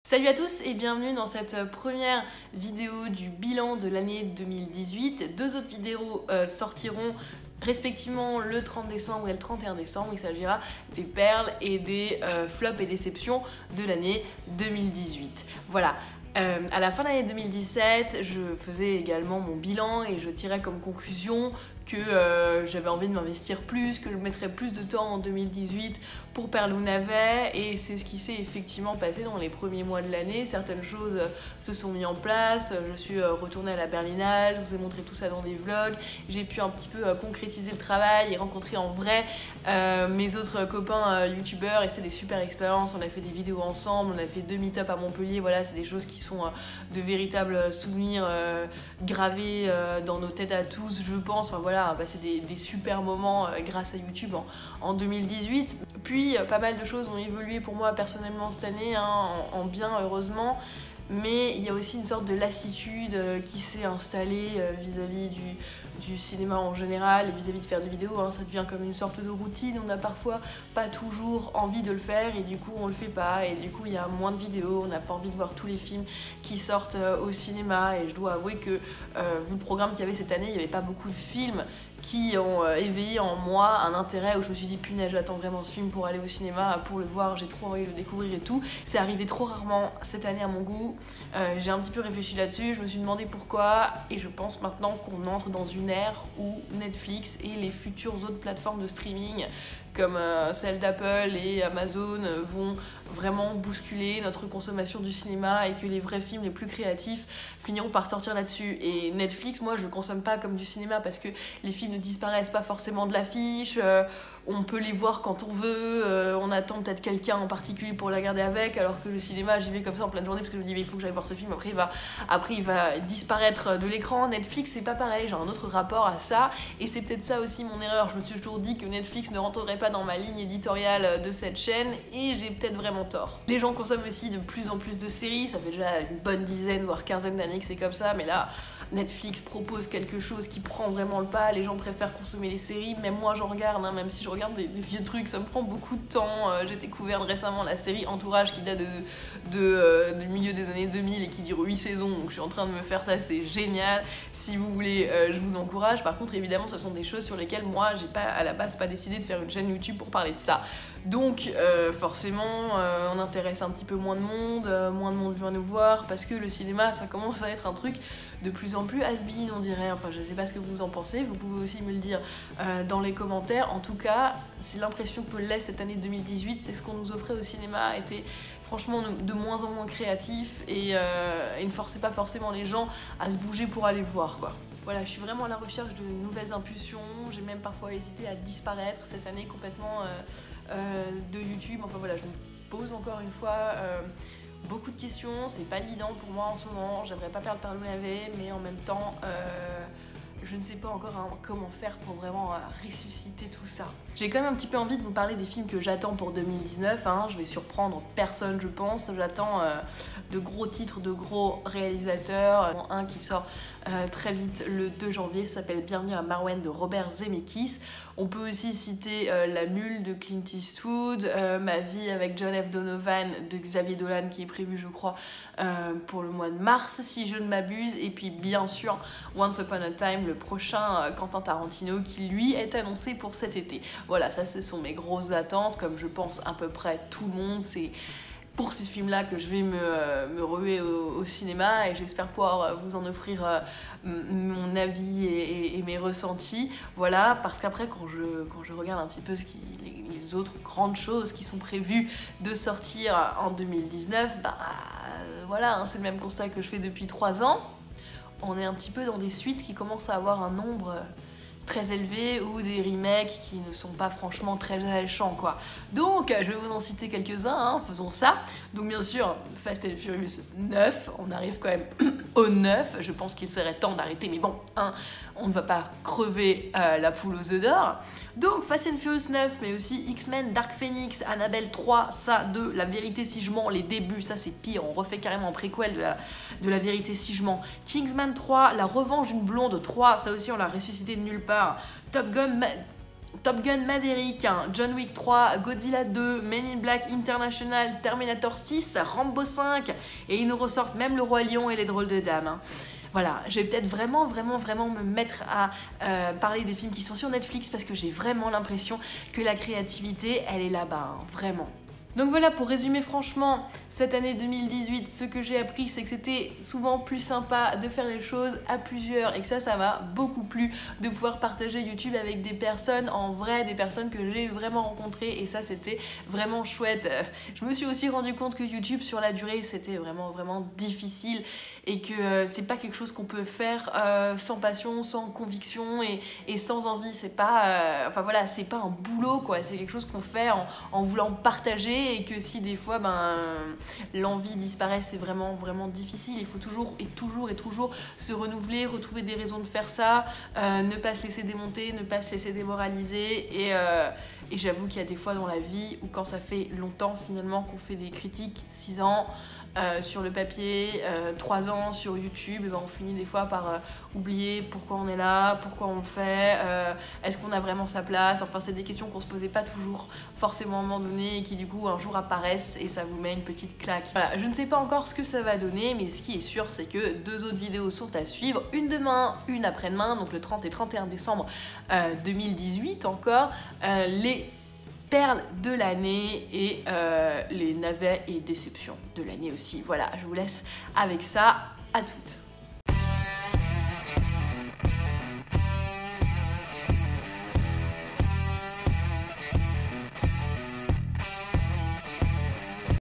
Salut à tous et bienvenue dans cette première vidéo du bilan de l'année 2018. Deux autres vidéos sortiront respectivement le 30 décembre et le 31 décembre. Il s'agira des perles et des flops et déceptions de l'année 2018. Voilà. À la fin de l'année 2017, je faisais également mon bilan et je tirais comme conclusion que j'avais envie de m'investir plus, que je mettrais plus de temps en 2018 pour Perle ou Navet, et c'est ce qui s'est effectivement passé dans les premiers mois de l'année. Certaines choses se sont mises en place, je suis retournée à la Berlinale, je vous ai montré tout ça dans des vlogs, j'ai pu un petit peu concrétiser le travail et rencontrer en vrai mes autres copains youtubeurs, et c'est des super expériences. On a fait des vidéos ensemble, on a fait 2 meet-up à Montpellier, voilà, c'est des choses qui sont de véritables souvenirs gravés dans nos têtes à tous, je pense. Enfin voilà, passer des super moments grâce à YouTube en 2018. Puis pas mal de choses ont évolué pour moi personnellement cette année, en bien heureusement. Mais il y a aussi une sorte de lassitude qui s'est installée vis-à-vis du cinéma en général et vis-à-vis de faire des vidéos. Ça devient comme une sorte de routine, on n'a parfois pas toujours envie de le faire et du coup on le fait pas, et du coup il y a moins de vidéos, on n'a pas envie de voir tous les films qui sortent au cinéma. Et je dois avouer que vu le programme qu'il y avait cette année, il n'y avait pas beaucoup de films qui ont éveillé en moi un intérêt où je me suis dit punaise, j'attends vraiment ce film pour aller au cinéma, pour le voir, j'ai trop envie de le découvrir et tout. C'est arrivé trop rarement cette année à mon goût. J'ai un petit peu réfléchi là-dessus, je me suis demandé pourquoi, et je pense maintenant qu'on entre dans une ère où Netflix et les futures autres plateformes de streaming comme celle d'Apple et Amazon vont vraiment bousculer notre consommation du cinéma, et que les vrais films les plus créatifs finiront par sortir là-dessus. Et Netflix, moi je le consomme pas comme du cinéma parce que les films ne disparaissent pas forcément de l'affiche, on peut les voir quand on veut, on attend peut-être quelqu'un en particulier pour la regarder avec, alors que le cinéma j'y vais comme ça en pleine journée parce que je me dis mais il faut que j'aille voir ce film, après il va disparaître de l'écran. Netflix c'est pas pareil, j'ai un autre rapport à ça, et c'est peut-être ça aussi mon erreur. Je me suis toujours dit que Netflix ne rentrerait pas dans ma ligne éditoriale de cette chaîne, et j'ai peut-être vraiment tort. Les gens consomment aussi de plus en plus de séries, ça fait déjà une bonne dizaine voire quinzaine d'années que c'est comme ça, mais là Netflix propose quelque chose qui prend vraiment le pas. Les gens préfèrent consommer les séries, même moi j'en regarde, même si je regarde des vieux trucs, ça me prend beaucoup de temps. J'ai découvert récemment la série Entourage qui date du milieu des années 2000 et qui dure 8 saisons, donc je suis en train de me faire ça, c'est génial. Si vous voulez, je vous encourage. Par contre évidemment ce sont des choses sur lesquelles moi j'ai pas à la base pas décidé de faire une chaîne YouTube pour parler de ça. Donc forcément on intéresse un petit peu moins de monde vient nous voir, parce que le cinéma ça commence à être un truc de plus en plus has-been on dirait. Enfin je sais pas ce que vous en pensez, vous pouvez aussi me le dire dans les commentaires. En tout cas c'est l'impression que laisse cette année 2018, c'est ce qu'on nous offrait au cinéma était franchement de moins en moins créatif, et ne forçait pas forcément les gens à se bouger pour aller le voir quoi. Voilà, je suis vraiment à la recherche de nouvelles impulsions, j'ai même parfois hésité à disparaître cette année complètement de YouTube. Enfin voilà, je me pose encore une fois beaucoup de questions, c'est pas évident pour moi en ce moment, j'aimerais pas perdre Perle ou Navet, mais en même temps je ne sais pas encore comment faire pour vraiment ressusciter tout ça. J'ai quand même un petit peu envie de vous parler des films que j'attends pour 2019, je vais surprendre personne je pense. J'attends de gros titres, de gros réalisateurs. Un qui sort très vite le 2 janvier, ça s'appelle Bienvenue à Marwen de Robert Zemeckis. On peut aussi citer La Mule de Clint Eastwood, Ma vie avec John F. Donovan de Xavier Dolan qui est prévu je crois pour le mois de mars si je ne m'abuse, et puis bien sûr Once Upon a Time, le prochain Quentin Tarantino qui lui est annoncé pour cet été. Voilà, ça ce sont mes grosses attentes, comme je pense à peu près tout le monde. C'est pour ces films-là que je vais me ruer au cinéma, et j'espère pouvoir vous en offrir mon avis et mes ressentis. Voilà, parce qu'après quand je regarde un petit peu les autres grandes choses qui sont prévues de sortir en 2019, voilà, c'est le même constat que je fais depuis 3 ans. On est un petit peu dans des suites qui commencent à avoir un nombre très élevé, ou des remakes qui ne sont pas franchement très alléchants quoi. Donc je vais vous en citer quelques-uns, faisons ça. Donc bien sûr Fast and Furious 9, on arrive quand même au 9, je pense qu'il serait temps d'arrêter, mais bon, on ne va pas crever la poule aux œufs d'or. Donc Fast and Furious 9, mais aussi X-Men, Dark Phoenix, Annabelle 3, ça 2, La Vérité si je mens, les débuts, ça c'est pire, on refait carrément un préquel de la Vérité si je mens. Kingsman 3, La Revanche d'une blonde 3, ça aussi on l'a ressuscité de nulle part. Top Gun Top Gun Maverick, John Wick 3, Godzilla 2, Men in Black International, Terminator 6, Rambo 5 et ils nous ressortent même Le Roi Lion et Les Drôles de Dames. Voilà, je vais peut-être vraiment me mettre à parler des films qui sont sur Netflix parce que j'ai vraiment l'impression que la créativité, elle est là-bas, vraiment. Donc voilà, pour résumer franchement, cette année 2018, ce que j'ai appris, c'est que c'était souvent plus sympa de faire les choses à plusieurs et que ça m'a beaucoup plu de pouvoir partager YouTube avec des personnes en vrai, des personnes que j'ai vraiment rencontrées et ça, c'était vraiment chouette. Je me suis aussi rendu compte que YouTube, sur la durée, c'était vraiment difficile et que c'est pas quelque chose qu'on peut faire sans passion, sans conviction et sans envie. C'est pas, enfin voilà, c'est pas un boulot quoi, c'est quelque chose qu'on fait en voulant partager et que si des fois l'envie disparaît, c'est vraiment difficile. Il faut toujours se renouveler, retrouver des raisons de faire ça, ne pas se laisser démonter, ne pas se laisser démoraliser et j'avoue qu'il y a des fois dans la vie où quand ça fait longtemps finalement qu'on fait des critiques, 6 ans sur le papier, 3 ans sur YouTube, et on finit des fois par oublier pourquoi on est là, pourquoi on le fait, est-ce qu'on a vraiment sa place, enfin c'est des questions qu'on se posait pas toujours forcément à un moment donné et qui du coup un jour apparaissent et ça vous met une petite claque. Voilà, je ne sais pas encore ce que ça va donner, mais ce qui est sûr c'est que 2 autres vidéos sont à suivre, une demain, une après-demain, donc le 30 et 31 décembre 2018 encore, les perles de l'année et les navets et déceptions de l'année aussi. Voilà, je vous laisse avec ça. À toutes.